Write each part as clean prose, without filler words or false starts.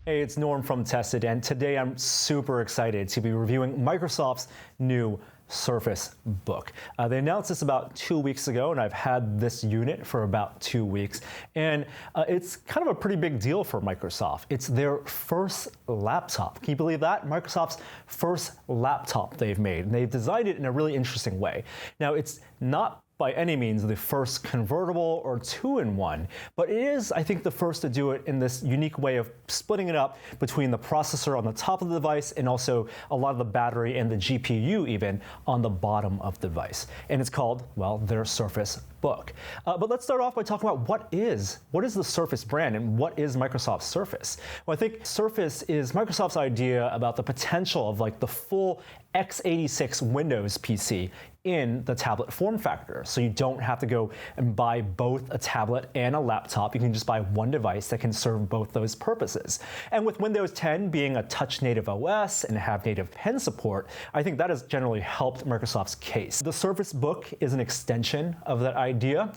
Hey, it's Norm from Tested, and today I'm super excited to be reviewing Microsoft's new Surface Book. They announced this about 2 weeks ago, and I've had this unit for about 2 weeks. And it's kind of a pretty big deal for Microsoft. It's their first laptop. Can you believe that? Microsoft's first laptop they've made. And they've designed it in a really interesting way. Now, it's not by any means the first convertible or two-in-one, but it is, I think, the first to do it in this unique way of splitting it up between the processor on the top of the device and also a lot of the battery and the GPU even on the bottom of the device. And it's called, well, their Surface Book. But let's start off by talking about what is the Surface brand and what is Microsoft's Surface? Well, I think Surface is Microsoft's idea about the potential of like the full x86 Windows PC in the tablet form factor. So you don't have to go and buy both a tablet and a laptop. You can just buy one device that can serve both those purposes. And with Windows 10 being a touch native OS and have native pen support, I think that has generally helped Microsoft's case. The Surface Book is an extension of that idea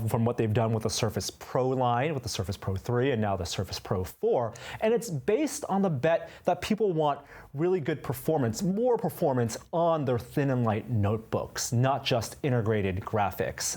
from what they've done with the Surface Pro line, with the Surface Pro 3, and now the Surface Pro 4. And it's based on the bet that people want really good performance, more performance on their thin and light notebooks, not just integrated graphics.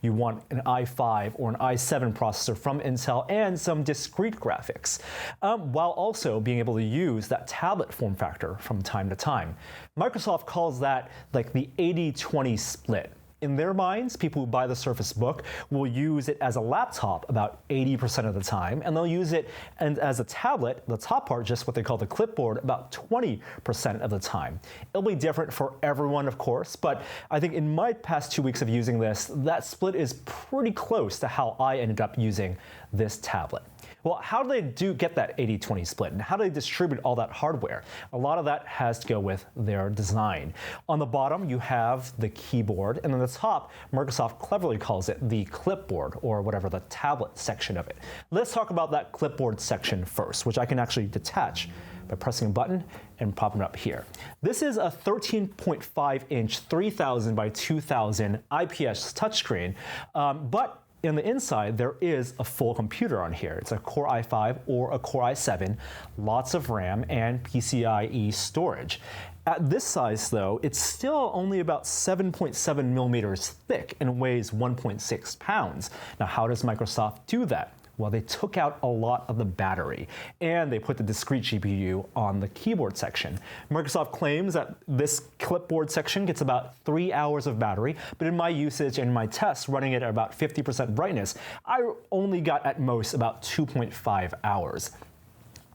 You want an i5 or an i7 processor from Intel and some discrete graphics, while also being able to use that tablet form factor from time to time. Microsoft calls that like the 80-20 split. In their minds, people who buy the Surface Book will use it as a laptop about 80% of the time, and they'll use it as a tablet, the top part, just what they call the Clipboard, about 20% of the time. It'll be different for everyone, of course, but I think in my past 2 weeks of using this, that split is pretty close to how I ended up using this tablet. Well, how do they get that 80-20 split, and how do they distribute all that hardware? A lot of that has to go with their design. On the bottom, you have the keyboard, and on the top, Microsoft cleverly calls it the clipboard, or whatever, the tablet section of it. Let's talk about that clipboard section first, which I can actually detach by pressing a button and popping it up here. This is a 13.5-inch 3000 by 2000 IPS touchscreen, but in the inside, there is a full computer on here. It's a Core i5 or a Core i7, lots of RAM, and PCIe storage. At this size, though, it's still only about 7.7 millimeters thick and weighs 1.6 pounds. Now, how does Microsoft do that? Well, they took out a lot of the battery, and they put the Discrete GPU on the keyboard section. Microsoft claims that this clipboard section gets about 3 hours of battery, but in my usage and my tests running it at about 50% brightness, I only got at most about 2.5 hours.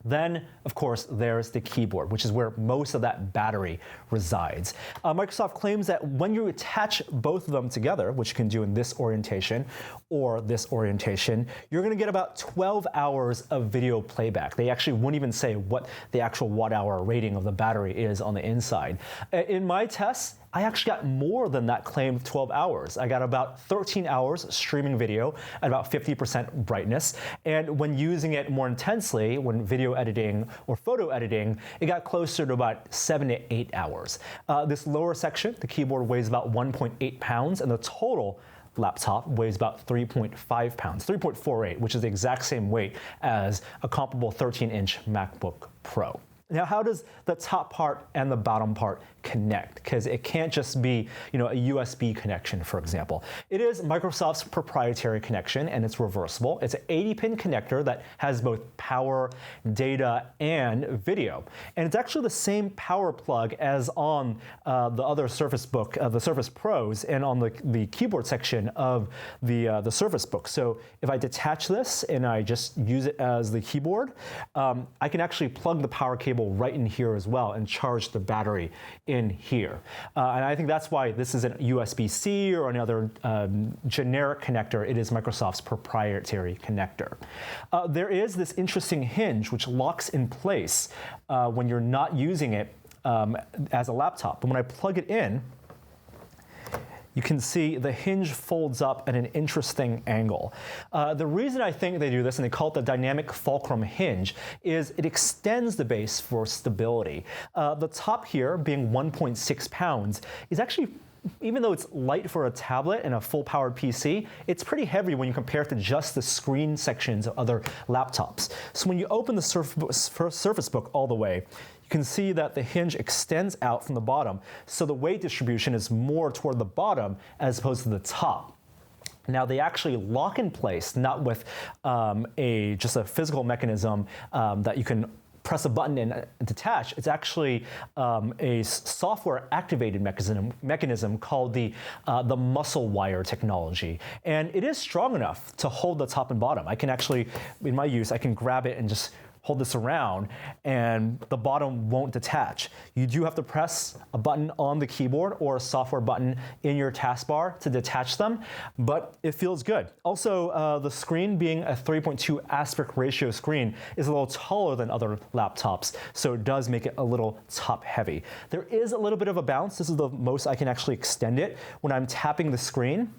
Then, of course, there's the keyboard, which is where most of that battery resides. Microsoft claims that when you attach both of them together, which you can do in this orientation or this orientation, you're going to get about 12 hours of video playback. They actually wouldn't even say what the actual watt-hour rating of the battery is on the inside. In my tests, I actually got more than that claimed 12 hours. I got about 13 hours streaming video at about 50% brightness. And when using it more intensely, when video editing or photo editing, it got closer to about 7 to 8 hours. This lower section, the keyboard weighs about 1.8 pounds, and the total laptop weighs about 3.5 pounds, 3.48, which is the exact same weight as a comparable 13-inch MacBook Pro. Now, how does the top part and the bottom part connect? Because it can't just be, a USB connection, for example. It is Microsoft's proprietary connection, and it's reversible. It's an 80-pin connector that has both power, data, and video. And it's actually the same power plug as on the other Surface Book, the Surface Pros, and on the keyboard section of the Surface Book. So if I detach this and I just use it as the keyboard, I can actually plug the power cable right in here as well and charge the battery in here. And I think that's why this isn't USB-C or any other generic connector. It is Microsoft's proprietary connector. There is this interesting hinge which locks in place when you're not using it as a laptop. But when I plug it in, you can see the hinge folds up at an interesting angle. The reason I think they do this, and they call it the dynamic fulcrum hinge, is it extends the base for stability. The top here, being 1.6 pounds, is actually even though it's light for a tablet and a full-powered PC, it's pretty heavy when you compare it to just the screen sections of other laptops. So when you open the Surface Book all the way, you can see that the hinge extends out from the bottom, so the weight distribution is more toward the bottom as opposed to the top. Now they actually lock in place, not with just a physical mechanism that you can press a button and detach. It's actually a software-activated mechanism called the muscle wire technology, and it is strong enough to hold the top and bottom. I can actually, in my use, I can grab it and just hold this around, and the bottom won't detach. You do have to press a button on the keyboard or a software button in your taskbar to detach them, but it feels good. Also, the screen being a 3.2 aspect ratio screen is a little taller than other laptops, so it does make it a little top heavy. There is a little bit of a bounce. This is the most I can actually extend it when I'm tapping the screen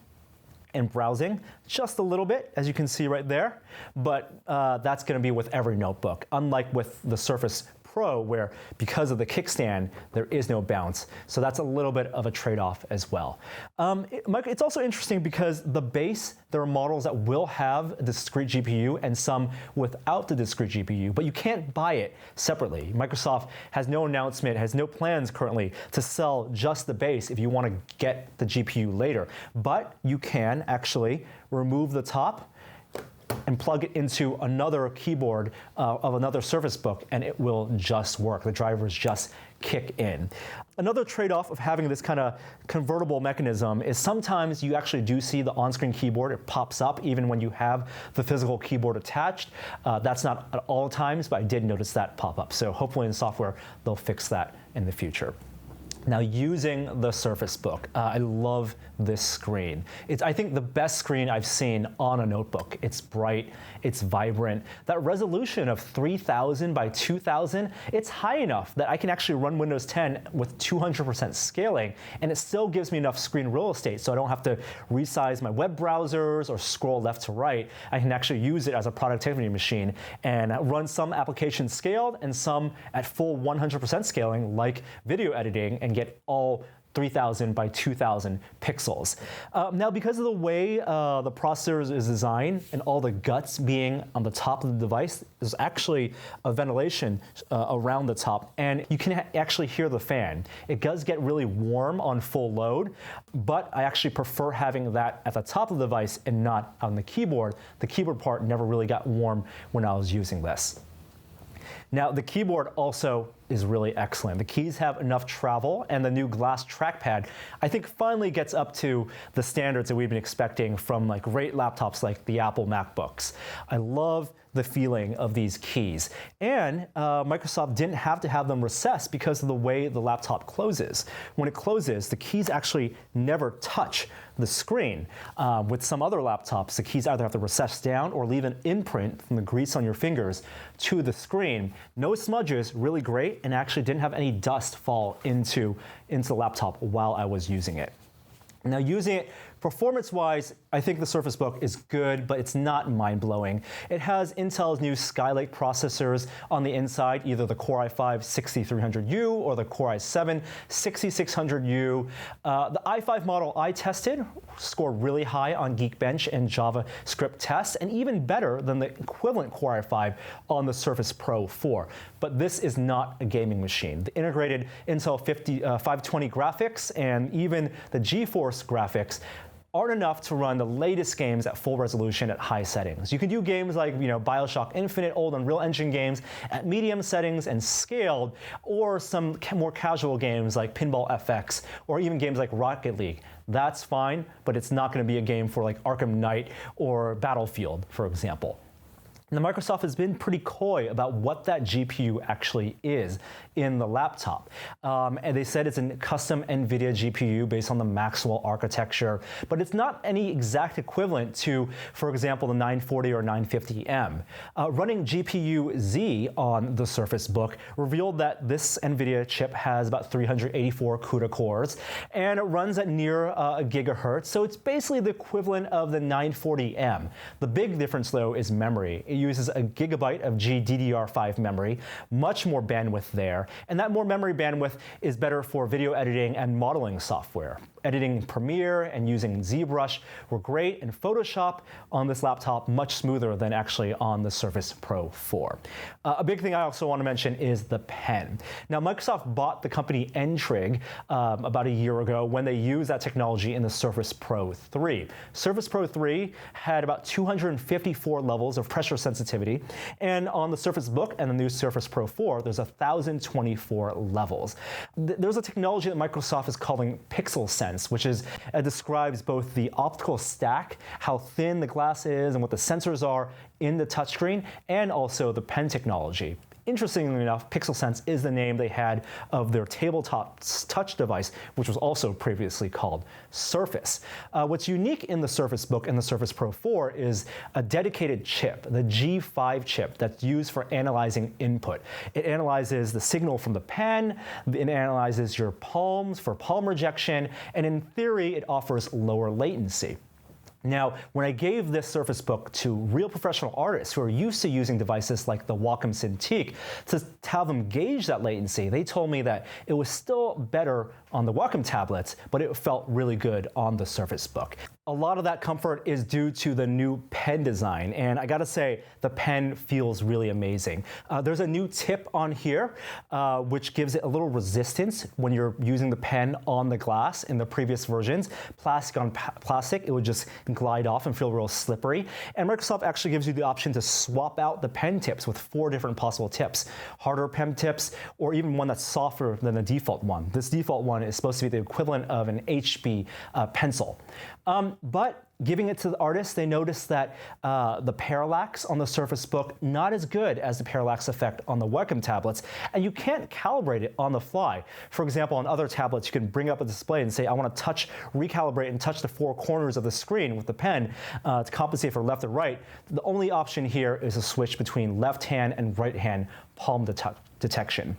and browsing, just a little bit, as you can see right there, but that's going to be with every notebook, unlike with the Surface Pro, where because of the kickstand, there is no bounce. So that's a little bit of a trade-off as well. It's also interesting because the base, there are models that will have a discrete GPU and some without the discrete GPU, but you can't buy it separately. Microsoft has no announcement, has no plans currently to sell just the base if you want to get the GPU later. But you can actually remove the top and plug it into another keyboard of another Surface Book, and it will just work. The drivers just kick in. Another trade-off of having this kind of convertible mechanism is sometimes you actually do see the on-screen keyboard. It pops up even when you have the physical keyboard attached. That's not at all times, but I did notice that pop up. So hopefully in software, they'll fix that in the future. Now, using the Surface Book, I love this screen. It's, I think, the best screen I've seen on a notebook. It's bright, it's vibrant. That resolution of 3000 by 2000, it's high enough that I can actually run Windows 10 with 200% scaling, and it still gives me enough screen real estate so I don't have to resize my web browsers or scroll left to right. I can actually use it as a productivity machine and run some applications scaled and some at full 100% scaling, like video editing, and get all 3000 by 2000 pixels. Now, because of the way the processor is designed and all the guts being on the top of the device, there's actually a ventilation around the top, and you can actually hear the fan. It does get really warm on full load, but I actually prefer having that at the top of the device and not on the keyboard. The keyboard part never really got warm when I was using this. Now, the keyboard also is really excellent. The keys have enough travel, and the new glass trackpad, I think, finally gets up to the standards that we've been expecting from great laptops like the Apple MacBooks. I love the feeling of these keys. And Microsoft didn't have to have them recessed because of the way the laptop closes. When it closes, the keys actually never touch the screen. With some other laptops, the keys either have to recess down or leave an imprint from the grease on your fingers to the screen. No smudges, really great, and actually didn't have any dust fall into the laptop while I was using it. Now, using it performance-wise, I think the Surface Book is good, but it's not mind-blowing. It has Intel's new Skylake processors on the inside, either the Core i5-6300U or the Core i7-6600U. The i5 model I tested scored really high on Geekbench and JavaScript tests, and even better than the equivalent Core i5 on the Surface Pro 4. But this is not a gaming machine. The integrated Intel 520 graphics and even the GeForce graphics aren't enough to run the latest games at full resolution at high settings. You can do games like BioShock Infinite, old Unreal Engine games at medium settings and scaled, or some more casual games like Pinball FX, or even games like Rocket League. That's fine, but it's not going to be a game for Arkham Knight or Battlefield, for example. Now, Microsoft has been pretty coy about what that GPU actually is in the laptop. And they said it's a custom NVIDIA GPU based on the Maxwell architecture, but it's not any exact equivalent to, for example, the 940 or 950M. Running GPU-Z on the Surface Book revealed that this NVIDIA chip has about 384 CUDA cores, and it runs at near a gigahertz, so it's basically the equivalent of the 940M. The big difference, though, is memory. It uses a gigabyte of GDDR5 memory, much more bandwidth there, and that more memory bandwidth is better for video editing and modeling software. editing in Premiere and using ZBrush were great, and Photoshop on this laptop much smoother than actually on the Surface Pro 4. A big thing I also want to mention is the pen. Now, Microsoft bought the company N-Trig about a year ago when they used that technology in the Surface Pro 3. Surface Pro 3 had about 254 levels of pressure sensitivity, and on the Surface Book and the new Surface Pro 4, there's 1,024 levels. There's a technology that Microsoft is calling Pixel Sense, which describes both the optical stack, how thin the glass is and what the sensors are in the touchscreen, and also the pen technology. Interestingly enough, Pixel Sense is the name they had of their tabletop touch device, which was also previously called Surface. What's unique in the Surface Book and the Surface Pro 4 is a dedicated chip, the G5 chip, that's used for analyzing input. It analyzes the signal from the pen, it analyzes your palms for palm rejection, and in theory, it offers lower latency. Now, when I gave this Surface Book to real professional artists who are used to using devices like the Wacom Cintiq to have them gauge that latency, they told me that it was still better on the Wacom tablets, but it felt really good on the Surface Book. A lot of that comfort is due to the new pen design, and I gotta say, the pen feels really amazing. There's a new tip on here, which gives it a little resistance when you're using the pen on the glass. In the previous versions, plastic on plastic, it would just glide off and feel real slippery. And Microsoft actually gives you the option to swap out the pen tips with 4 different possible tips. Harder pen tips, or even one that's softer than the default one. This default one is supposed to be the equivalent of an HB pencil. But giving it to the artists, they noticed that the parallax on the Surface Book, not as good as the parallax effect on the Wacom tablets, and you can't calibrate it on the fly. For example, on other tablets, you can bring up a display and say, I want to recalibrate and touch the 4 corners of the screen with the pen to compensate for left or right. The only option here is to switch between left hand and right hand palm detection.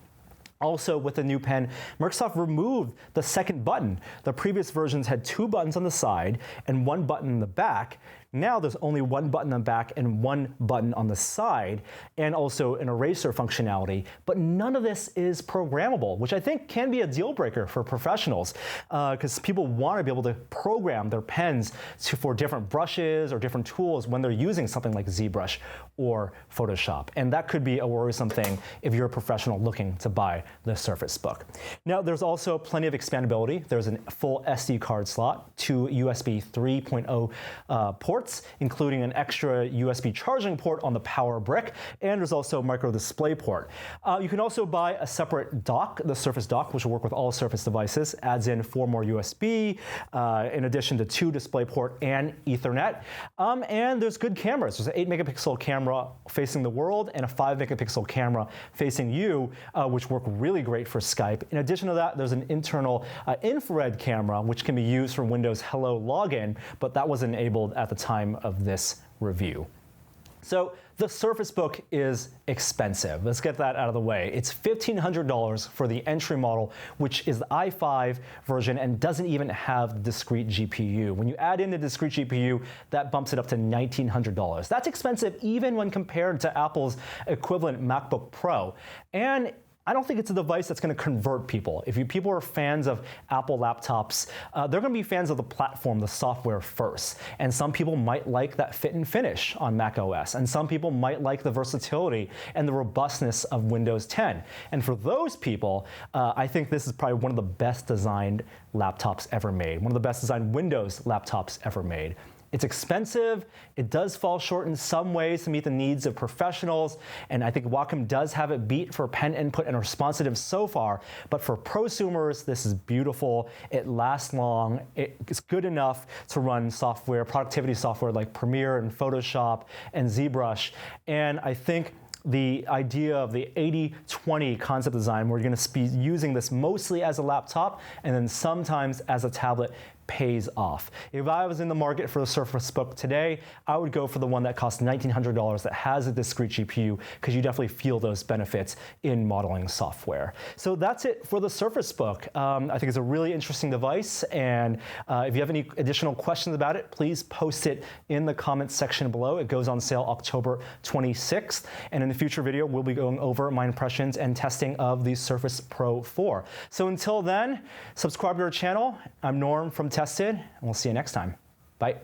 Also, with the new pen, Microsoft removed the second button. The previous versions had 2 buttons on the side and 1 button in the back. Now there's only 1 button on the back and 1 button on the side, and also an eraser functionality. But none of this is programmable, which I think can be a deal breaker for professionals, because people want to be able to program their pens for different brushes or different tools when they're using something like ZBrush or Photoshop. And that could be a worrisome thing if you're a professional looking to buy the Surface Book. Now, there's also plenty of expandability. There's a full SD card slot, 2 USB 3.0 ports, including an extra USB charging port on the power brick, and there's also a micro display port. You can also buy a separate dock, the Surface Dock, which will work with all Surface devices, adds in 4 more USB, in addition to 2 DisplayPort and Ethernet. And there's good cameras. There's an 8 megapixel camera facing the world and a 5 megapixel camera facing you, which work really great for Skype. In addition to that, there's an internal infrared camera, which can be used for Windows Hello login, but that wasn't enabled at the time of this review. So the Surface Book is expensive. Let's get that out of the way. It's $1,500 for the entry model, which is the i5 version and doesn't even have the discrete GPU. When you add in the discrete GPU, that bumps it up to $1,900. That's expensive even when compared to Apple's equivalent MacBook Pro. And I don't think it's a device that's going to convert people. If people are fans of Apple laptops, they're going to be fans of the platform, the software first. And some people might like that fit and finish on Mac OS. And some people might like the versatility and the robustness of Windows 10. And for those people, I think this is probably one of the best designed laptops ever made, one of the best designed Windows laptops ever made. It's expensive, it does fall short in some ways to meet the needs of professionals, and I think Wacom does have it beat for pen input and responsiveness so far, but for prosumers, this is beautiful, it lasts long, it's good enough to run software, productivity software like Premiere and Photoshop and ZBrush, and I think the idea of the 80-20 concept design, where you're going to be using this mostly as a laptop and then sometimes as a tablet, pays off. If I was in the market for the Surface Book today, I would go for the one that costs $1,900 that has a discrete GPU, because you definitely feel those benefits in modeling software. So that's it for the Surface Book. I think it's a really interesting device, and if you have any additional questions about it, please post it in the comments section below. It goes on sale October 26th, and in the future video, we'll be going over my impressions and testing of the Surface Pro 4. So until then, subscribe to our channel. I'm Norm from Tested, and we'll see you next time. Bye.